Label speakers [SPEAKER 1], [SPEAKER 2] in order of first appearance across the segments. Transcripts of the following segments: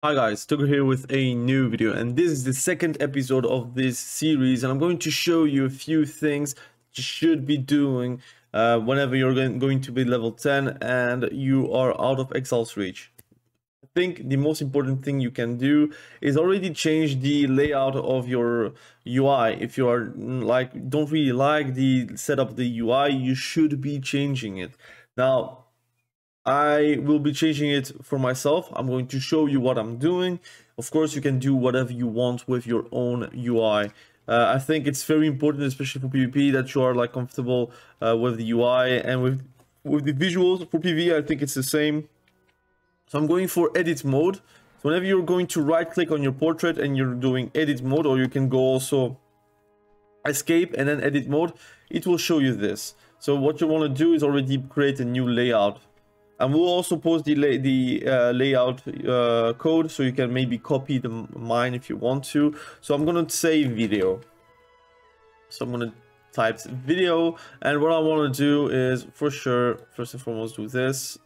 [SPEAKER 1] Hi guys, Tucker here with a new video, and this is the second episode of this series, and I'm going to show you a few things you should be doing whenever you're going to be level 10 and you are out of Exile's reach. I think the most important thing you can do is already change the layout of your UI. If you are don't really like the setup of the UI, you should be changing it. Now, I will be changing it for myself. I'm going to show you what I'm doing. Of course, you can do whatever you want with your own UI. I think it's very important, especially for PvP, that you are comfortable with the UI and with the visuals. For PvE, I think it's the same. So I'm going for edit mode. So whenever you're going to right click on your portrait and you're doing edit mode, or you can go also escape and then edit mode, it will show you this. So what you want to do is already create a new layout. And we'll also post the layout code, so you can maybe copy mine if you want to. So I'm gonna say video. So I'm gonna type video, and what I want to do is, for sure, first and foremost, do this,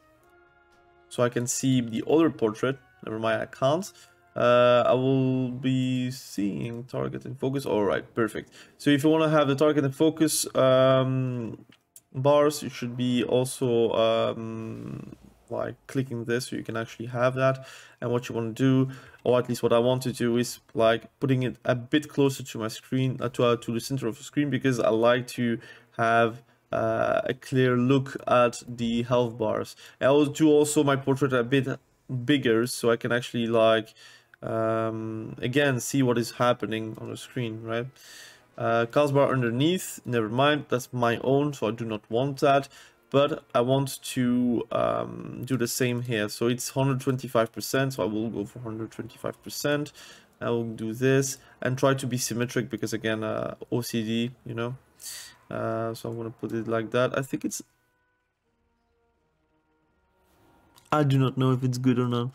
[SPEAKER 1] so I can see the other portrait. Never mind, I can't. I will be seeing target and focus. All right, perfect. So if you want to have the target and focus bars, you should be also like clicking this, so you can actually have that. And what you want to do, or at least what I want to do, is like putting it a bit closer to my screen, to the center of the screen, because I like to have a clear look at the health bars. I will do also my portrait a bit bigger, so I can actually again see what is happening on the screen, right? Cast bar underneath, never mind, that's my own, so I do not want that. But I want to do the same here. So it's 125%, so I will go for 125%. I will do this and try to be symmetric, because again, OCD, you know. So I'm gonna put it like that. I think it's... I do not know if it's good or not.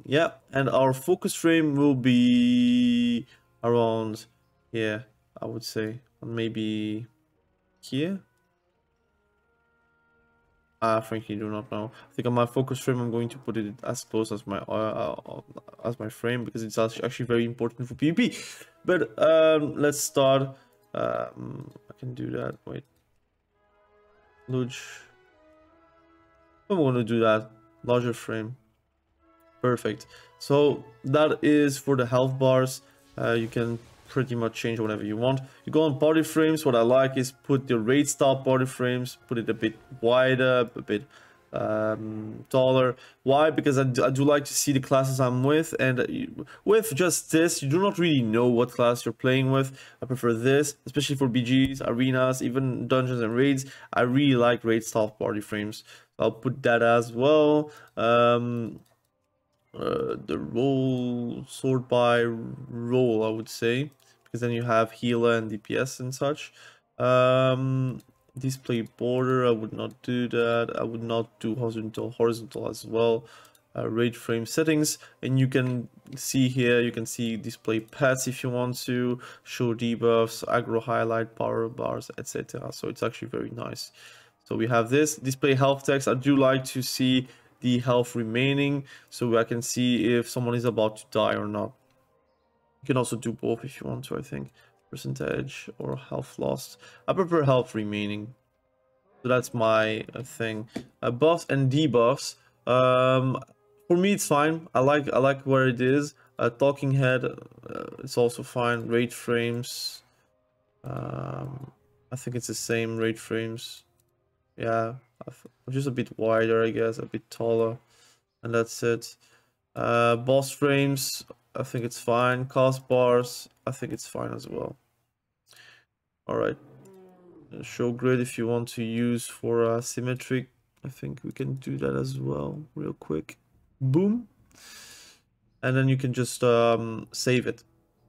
[SPEAKER 1] Yeah, and our focus frame will be around here, I would say, maybe here. I frankly do not know. I think on my focus frame, I'm going to put it as close as my frame, because it's actually very important for PvP. But let's start. I can do that. Wait, Luge. I'm going to do that. Larger frame. Perfect. So that is for the health bars. You can pretty much change whatever you want. You go on body frames. What I like is put the raid style body frames, put it a bit wider, a bit taller. Why? Because I do like to see the classes I'm with, and with just this, you do not really know what class you're playing with. I prefer this, especially for BGs, arenas, even dungeons and raids. I really like raid style body frames. I'll put that as well. The roll, sort by role, I would say, because then you have healer and DPS and such. Display border, I would not do that. I would not do horizontal as well. Raid frame settings, and you can see here, you can see display pets if you want to, show debuffs, aggro highlight, power bars, etc. So it's actually very nice. So we have this display health text. I do like to see the health remaining, so I can see if someone is about to die or not. You can also do both if you want to, I think. Percentage or health lost. I prefer health remaining. So that's my thing. Buffs and debuffs. For me, it's fine. I like where it is. Talking head, it's also fine. Raid frames. I think it's the same raid frames. Yeah, just a bit wider, I guess, a bit taller, and that's it. Boss frames, I think it's fine. Cast bars, I think it's fine as well. All right. Show grid, if you want to use for symmetric, I think we can do that as well, real quick. Boom. And then you can just save it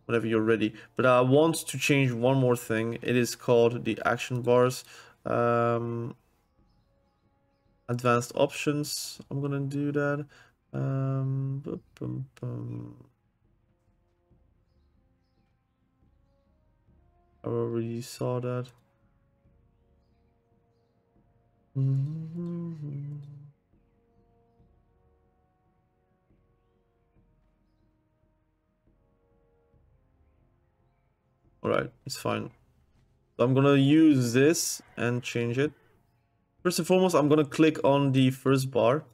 [SPEAKER 1] whenever you're ready. But I want to change one more thing. It is called the action bars. Advanced options, I'm gonna do that. I already saw that. All right, it's fine. So I'm gonna use this and change it. First and foremost, I'm gonna click on the first bar.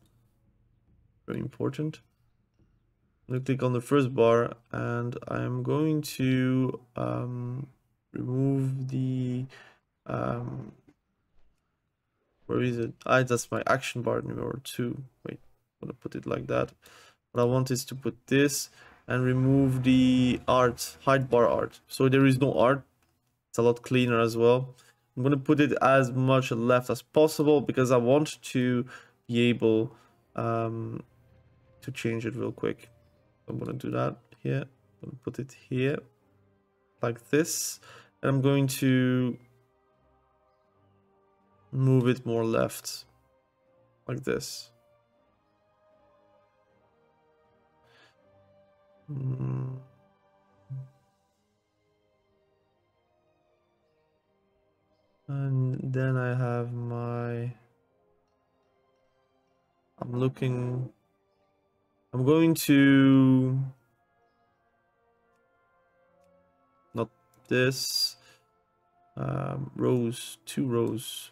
[SPEAKER 1] Very important. I'm gonna click on the first bar, and I'm going to remove the where is it? That's my action bar number 2. Wait, I'm gonna put it like that. What I want is to put this and remove the art, hide bar art. So there is no art. It's a lot cleaner as well. I'm gonna put it as much left as possible because I want to be able to change it real quick. I'm gonna do that here. I'm gonna put it here like this, and I'm going to move it more left like this. And then I have my, I'm going to, not this, rows, 2 rows.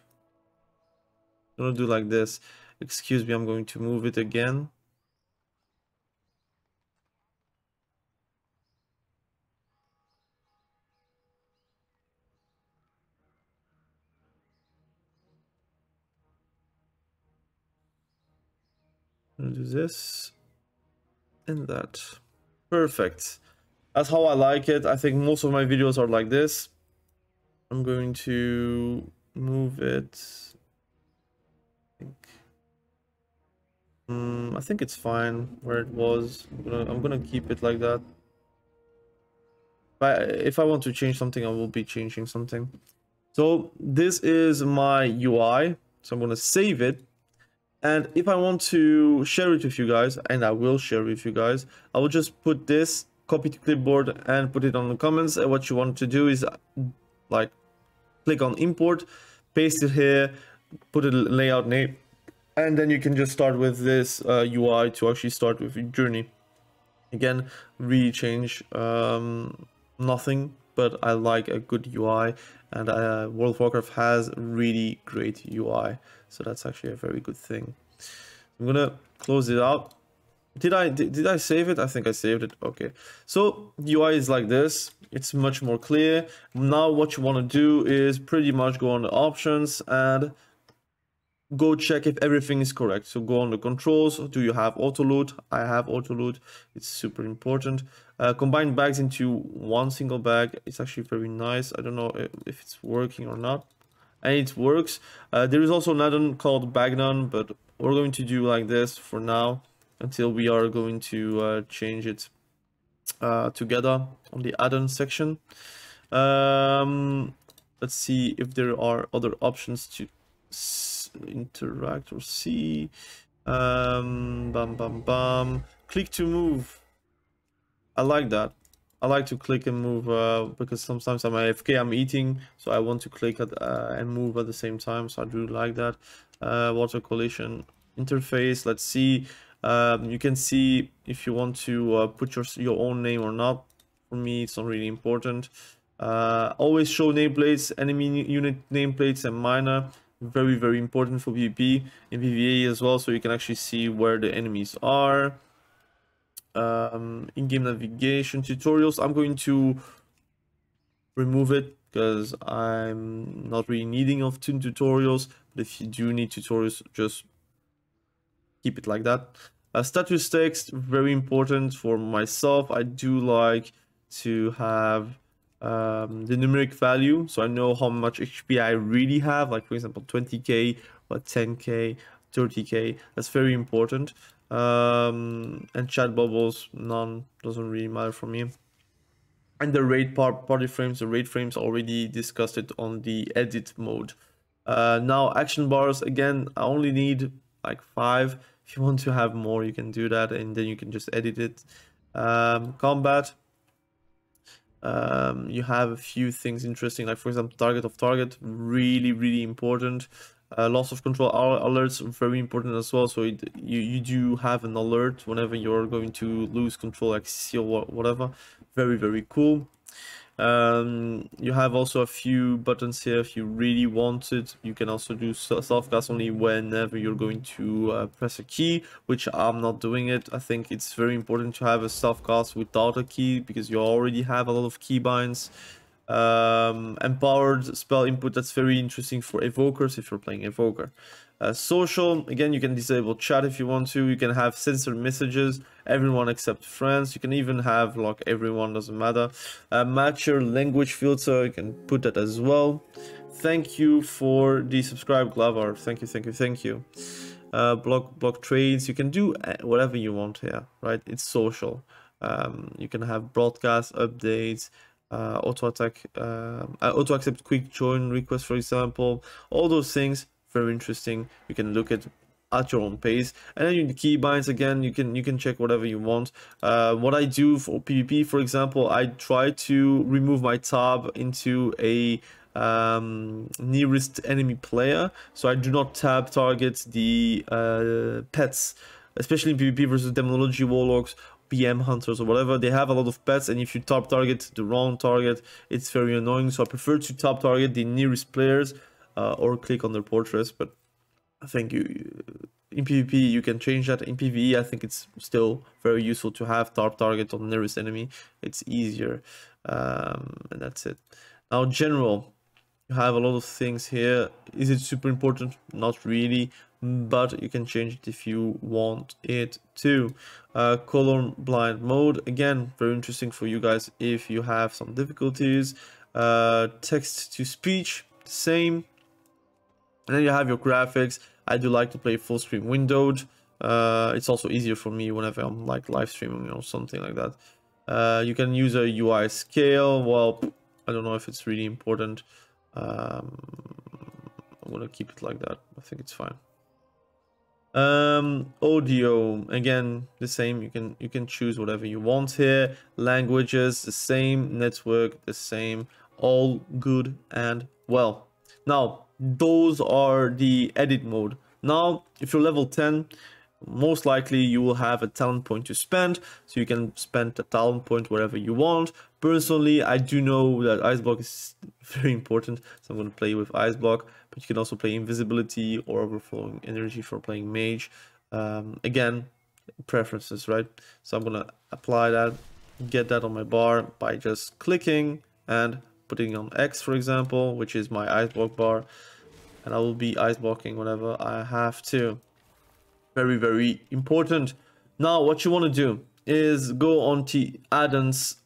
[SPEAKER 1] I'm gonna do like this. Excuse me, I'm going to move it again. I'm gonna do this and that. Perfect. That's how I like it. I think most of my videos are like this. I'm going to move it. I think it's fine where it was. I'm gonna keep it like that. But if I want to change something, I will be changing something. So this is my UI. So I'm gonna save it. And if I want to share it with you guys, and I will share it with you guys, I will just put this, copy to clipboard, and put it on the comments. And what you want to do is like click on import, paste it here, put a layout name, and then you can just start with this UI to actually start with your journey. Again, really change nothing, but I like a good UI, and World of Warcraft has really great UI, so that's actually a very good thing. I'm gonna close it out. Did I save it? I think I saved it. Okay, so the UI is like this. It's much more clear. Now what you want to do is pretty much go on the options and go check if everything is correct. So go on the controls. Do you have auto loot? I have auto loot. It's super important. Combine bags into one single bag. It's actually very nice. I don't know if it's working or not. And it works. There is also an add-on called Bagnon, but we're going to do like this for now until we are going to change it together on the add-on section. Let's see if there are other options to interact or see. Click to move. I like that. I like to click and move because sometimes I'm AFK, I'm eating, so I want to click at, and move at the same time, so I do like that. Water collision interface, let's see. You can see if you want to put your own name or not. For me, it's not really important. Always show nameplates, enemy unit nameplates, and minor. Very important for PvP in PvE as well, so you can actually see where the enemies are. In-game navigation tutorials, I'm going to remove it because I'm not really needing of tutorials, but if you do need tutorials, just keep it like that. Status text, very important for myself. I do like to have the numeric value, so I know how much HP I really have, like for example 20k or 10k, 30k. That's very important. And chat bubbles, none, doesn't really matter for me. And the raid party frames, the raid frames, already discussed it on the edit mode. Now action bars, again, I only need like 5. If you want to have more, you can do that, and then you can just edit it. Combat, you have a few things interesting, like for example target of target, really important. Loss of control alerts, very important as well, so you do have an alert whenever you're going to lose control, like CC or whatever. Very cool. You have also a few buttons here if you really want it. You can also do self-cast only whenever you're going to press a key, which I'm not doing it. I think it's very important to have a self-cast without a key because you already have a lot of keybinds. Empowered spell input, that's very interesting for evokers if you're playing evoker. Social, again, you can disable chat if you want to. You can have censored messages, everyone except friends. You can even have like everyone, doesn't matter. Match your language filter, you can put that as well. Thank you for the subscribe, Glavar. Thank you. Block trades, you can do whatever you want here, right? It's social. You can have broadcast updates, auto accept quick join requests, for example. All those things, very interesting. You can look at your own pace. And then in the keybinds, again, you can check whatever you want. What I do for PvP, for example, I try to remove my tab into a nearest enemy player, so I do not tab target the pets, especially in PvP versus demonology, warlocks, PM hunters, or whatever. They have a lot of pets, and if you top target the wrong target, it's very annoying. So I prefer to top target the nearest players, or click on their portraits. But I think in PvP you can change that. In PvE, I think it's still very useful to have top target on the nearest enemy. It's easier, and that's it. Now, general, you have a lot of things here. Is it super important? Not really, but you can change it if you want it to. Color blind mode, again, very interesting for you guys if you have some difficulties. Text to speech, same. And then you have your graphics. I do like to play full screen windowed. It's also easier for me whenever I'm like live streaming or something like that. You can use a UI scale. Well, I don't know if it's really important. I'm gonna keep it like that. I think it's fine. Audio, again, the same. You can choose whatever you want here. Languages, the same. Network, the same. All good and well. Now, those are the edit mode. Now, if you're level 10, most likely you will have a talent point to spend, so you can spend a talent point wherever you want. Personally, I do know that ice block is very important, so I'm going to play with ice block, but you can also play invisibility or overflowing energy for playing mage. Again, preferences, right? So I'm going to apply that, get that on my bar by just clicking and putting on X, for example, which is my ice block bar, and I will be ice blocking whenever I have to. Very, very important. Now, what you want to do is go on to Addons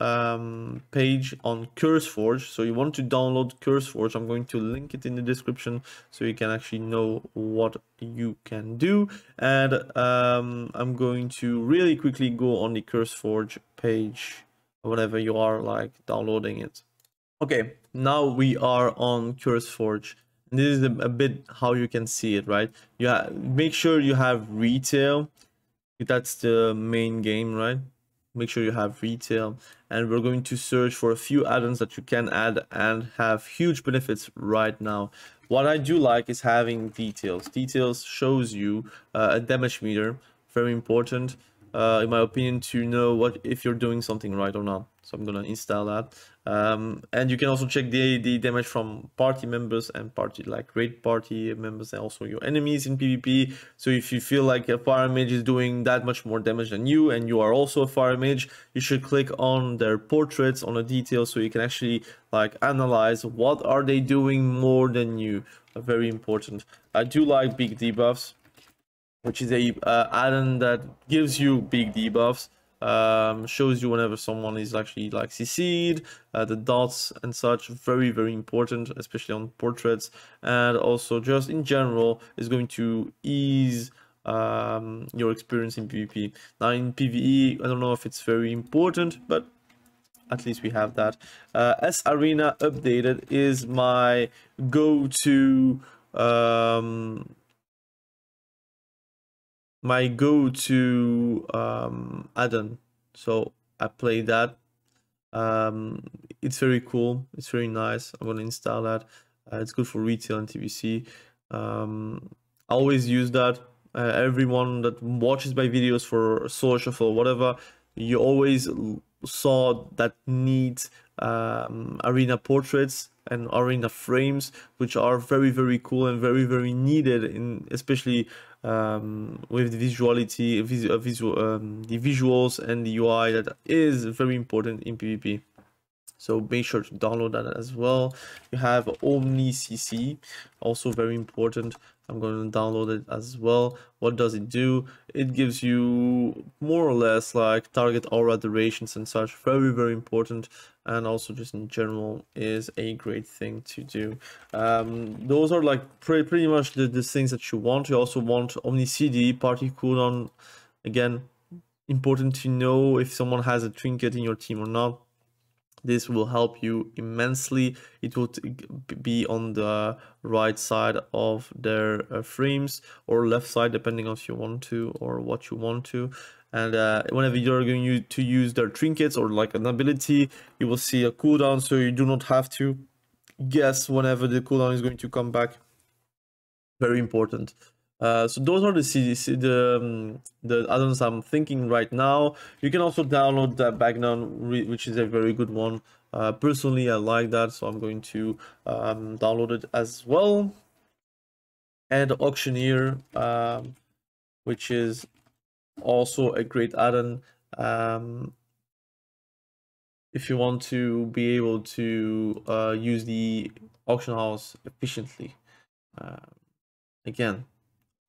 [SPEAKER 1] page on CurseForge. So you want to download CurseForge. I'm going to link it in the description so you can actually know what you can do. And I'm going to really quickly go on the CurseForge page whenever you are like downloading it. Okay, now we are on CurseForge. This is a bit how you can see it, right? Make sure you have retail. That's the main game, right? Make sure you have retail, and we're going to search for a few add-ons that you can add and have huge benefits right now. What I do like is having details. Details shows you a damage meter, very important, in my opinion, to know what if you're doing something right or not. So I'm gonna install that, and you can also check the damage from party members and raid party members, and also your enemies in PvP. So if you feel like a fire mage is doing that much more damage than you, and you are also a fire mage, you should click on their portraits on the details so you can actually like analyze what are they doing more than you. Very important. I do like big debuffs, which is a add-on that gives you big debuffs. Shows you whenever someone is actually like CC'd, the dots and such, very, very important, especially on portraits, and also just in general is going to ease your experience in PvP. Now in PvE, I don't know if it's very important, but at least we have that. S Arena updated is my go-to add-on, so I play that. It's very cool, it's very nice. I'm gonna install that. It's good for retail and TBC. I always use that. Everyone that watches my videos for social or whatever, you always saw that needs arena portraits and arena frames, which are very cool and very needed, in especially with the visuality, the visuals and the UI that is very important in PvP. So make sure to download that as well. You have Omni CC, also very important. I'm going to download it as well. What does it do? It gives you more or less like target aura durations and such. Very important, and also just in general is a great thing to do. Those are like pretty much the things that you want. You also want Omni CD, party cooldown. Again, important to know if someone has a trinket in your team or not. This will help you immensely. It will be on the right side of their frames, or left side, depending on if you want to or what you want to. And whenever you're going to use their trinkets or like an ability, you will see a cooldown, so you do not have to guess whenever the cooldown is going to come back. Very important. So those are the add-ons I'm thinking right now. You can also download that background, which is a very good one. Personally, I like that, so I'm going to download it as well. And Auctioneer, which is also a great add-on. If you want to be able to use the auction house efficiently. Again,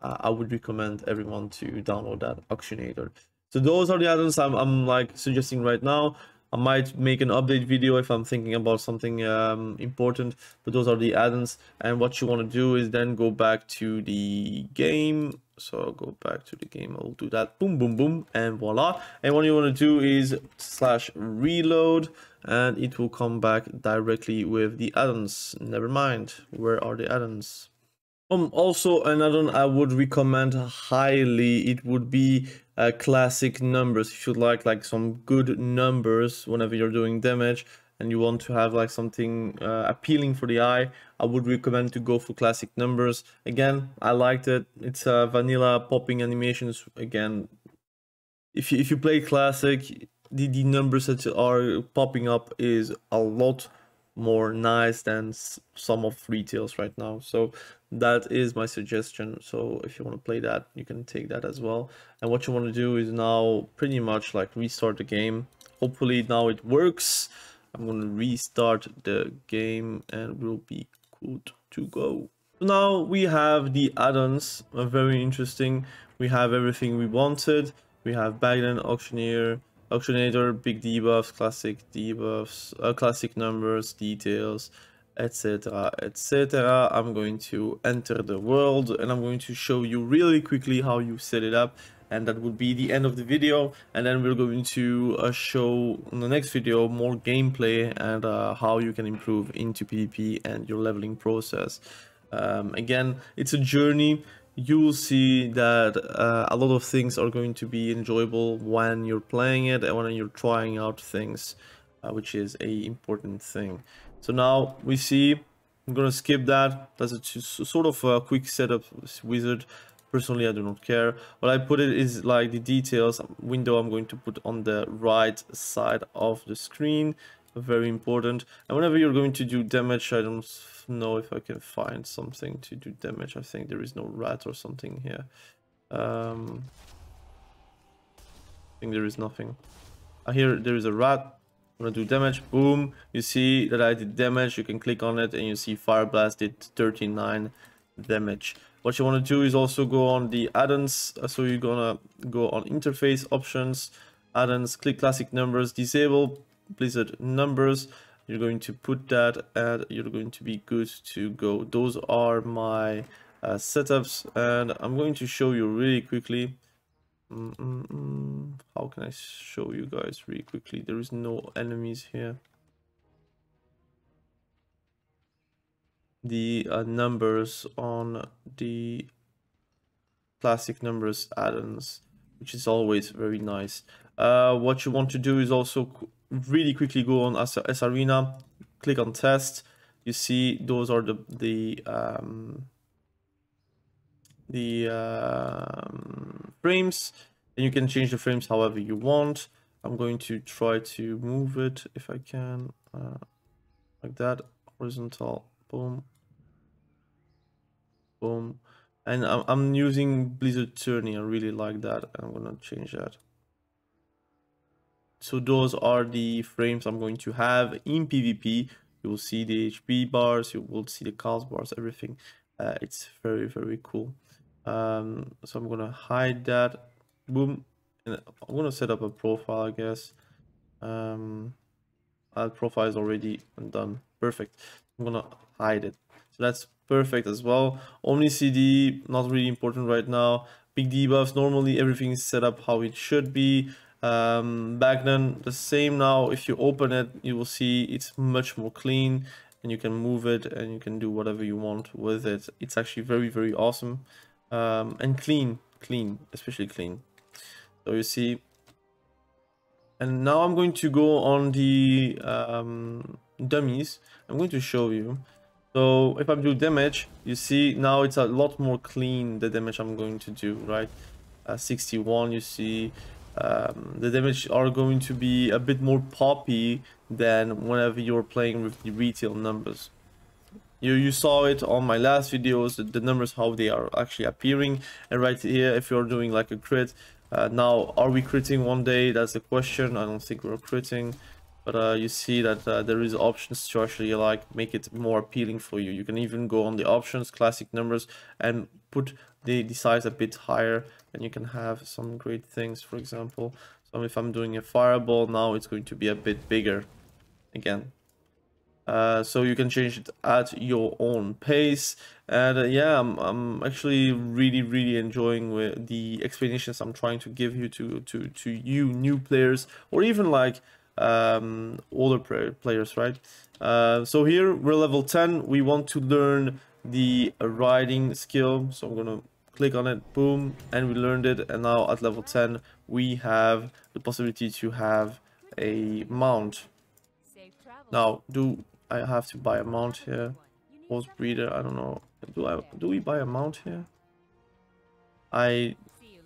[SPEAKER 1] I would recommend everyone to download that Auctionator. So those are the add-ons I'm like suggesting right now. I might make an update video if I'm thinking about something important, but those are the add-ons. And what you want to do is then go back to the game. So I'll go back to the game. I'll do that. Boom, and voila. And what you want to do is /reload, and it will come back directly with the add-ons. Never mind. Where are the add-ons? Also, another one I would recommend highly, it would be classic numbers. If you like some good numbers whenever you're doing damage and you want to have like something appealing for the eye, I would recommend to go for classic numbers. Again, I liked it. It's vanilla popping animations. Again, if you play classic, the numbers that are popping up is a lot more nice than some of retails right now. So that is my suggestion. So if you want to play that, you can take that as well. And what you want to do is now pretty much like restart the game. Hopefully now it works. I'm going to restart the game and we'll be good to go. So now we have the add-ons, very interesting. We have everything we wanted. We have Paladin, Auctionator, big debuffs, classic debuffs, classic numbers, details, etc, etc. I'm going to enter the world and I'm going to show you really quickly how you set it up, and that would be the end of the video. And then we're going to show in the next video more gameplay and how you can improve into PvP and your leveling process. Again, it's a journey. You will see that a lot of things are going to be enjoyable when you're playing it and when you're trying out things, which is a important thing. So now we see, I'm gonna skip that. That's a sort of a quick setup wizard. Personally, I do not care. What I put it is like the details window I'm going to put on the right side of the screen. Very important. And whenever you're going to do damage, I don't know if I can find something to do damage. I think there is no rat or something here. I think there is nothing. I hear there is a rat. I'm gonna do damage. Boom. You see that I did damage. You can click on it and you see Fire Blast did 39 damage. What you want to do is also go on the add-ons. So you're gonna go on interface options, add-ons, click classic numbers, disable Blizzard numbers. You're going to put that and you're going to be good to go. Those are my setups, and I'm going to show you really quickly. How can I show you guys really quickly? There is no enemies here. The numbers on the classic numbers add-ons, which is always very nice. What you want to do is also really quickly go on S Arena, click on test. You see those are the frames, and you can change the frames however you want. I'm going to try to move it if I can. like that, horizontal, boom, boom. And I'm using Blizzard Tourney. I really like that, and I'm gonna change that. So those are the frames I'm going to have in PvP. You will see the HP bars, you will see the cost bars, everything. It's very, very cool. So I'm gonna hide that. Boom. And I'm gonna set up a profile, I guess. Profile is already done. Perfect. I'm gonna hide it. So that's perfect as well. Omni CD, not really important right now. Big debuffs, normally everything is set up how it should be. Back then, the same now. If you open it, you will see it's much more clean, and you can move it and you can do whatever you want with it. It's actually very, very awesome. And clean, especially clean. So you see. And now I'm going to go on the dummies. I'm going to show you. So if I do damage, you see now it's a lot more clean, the damage I'm going to do, right? 61, you see the damage are going to be a bit more poppy than whenever you're playing with the retail numbers. You saw it on my last videos, the numbers, how they are actually appearing. And right here, if you're doing like a crit, now are we critting one day? That's the question. I don't think we're critting, but you see that there is options to actually like make it more appealing for you. You can even go on the options, classic numbers, and put the size a bit higher, and you can have some great things. For example, so if I'm doing a fireball now, it's going to be a bit bigger again. So you can change it at your own pace. And yeah, I'm actually really enjoying with the explanations I'm trying to give you to you new players, or even like older players, right? So here we're level 10. We want to learn the riding skill, so I'm gonna click on it, boom, and we learned it. And now at level 10 we have the possibility to have a mount. Now, do I have to buy a mount here? Horse breeder, I don't know. Do we buy a mount here? I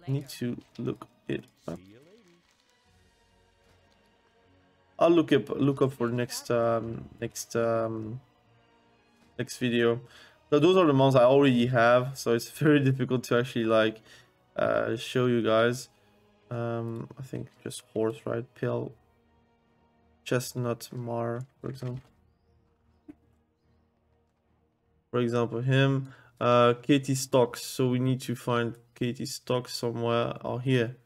[SPEAKER 1] need to look it up. I'll look up for next next video. So those are the mounts I already have, so it's very difficult to actually like show you guys. I think just horse, right? Pale chestnut mar, for example. For example, him, Katie stocks. So we need to find Katie stocks somewhere out here.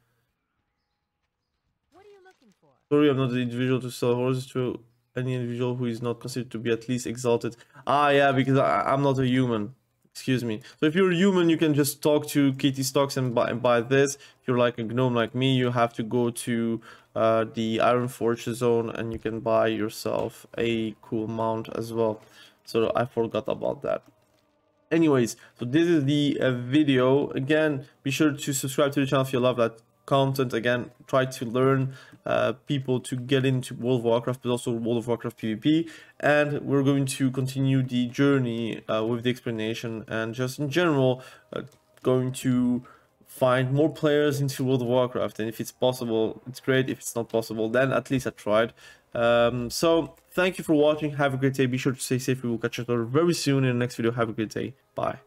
[SPEAKER 2] What are you looking for?
[SPEAKER 1] Sorry, I'm not the individual to sell horses to any individual who is not considered to be at least exalted. Ah, yeah, because I'm not a human. Excuse me. So if you're a human, you can just talk to Katie stocks and buy this. If you're like a gnome like me, you have to go to the Iron Forge zone and you can buy yourself a cool mount as well. So I forgot about that. Anyways, so this is the video. Again, be sure to subscribe to the channel if you love that content. Again, try to learn people to get into World of Warcraft, but also World of Warcraft PvP. And we're going to continue the journey with the explanation, and just in general going to find more players into World of Warcraft. And if it's possible, it's great. If it's not possible, then at least I tried. So thank you for watching. Have a great day. Be sure to stay safe. We will catch you very soon in the next video. Have a great day. Bye.